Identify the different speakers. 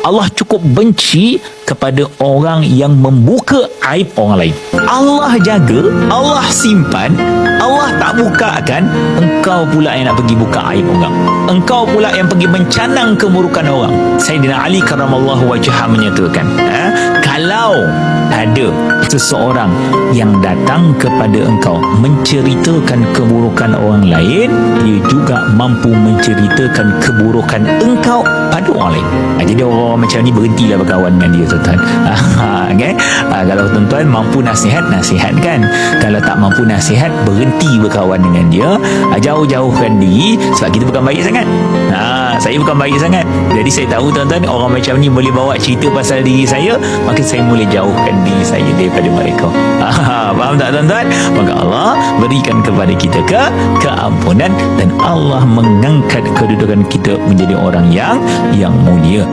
Speaker 1: Allah cukup benci kepada orang yang membuka aib orang lain. Allah jaga, Allah simpan, Allah tak bukakan, engkau pula yang nak pergi buka aib orang. Engkau pula yang pergi mencanang keburukan orang. Sayyidina Ali karramallahu wajhah menyatakan, kalau ada seseorang yang datang kepada engkau menceritakan keburukan orang lain, dia juga mampu menceritakan keburukan engkau pada orang lain. Jadi orang macam ni berhentilah berkawan dengan dia, tuan-tuan. Okay? Kalau tuan-tuan mampu nasihat, nasihatkan. Kalau tak mampu nasihat, berhenti berkawan dengan dia. Jauh-jauhkan diri, sebab kita bukan baik sangat. Saya bukan baik sangat. Jadi saya tahu tuan-tuan, orang macam ni boleh bawa cerita pasal diri saya, maka saya boleh jauhkan diri saya daripada mereka. Faham tak tuan-tuan? Maka Allah berikan kepada kita keampunan, dan Allah mengangkat kedudukan kita menjadi orang yang mulia.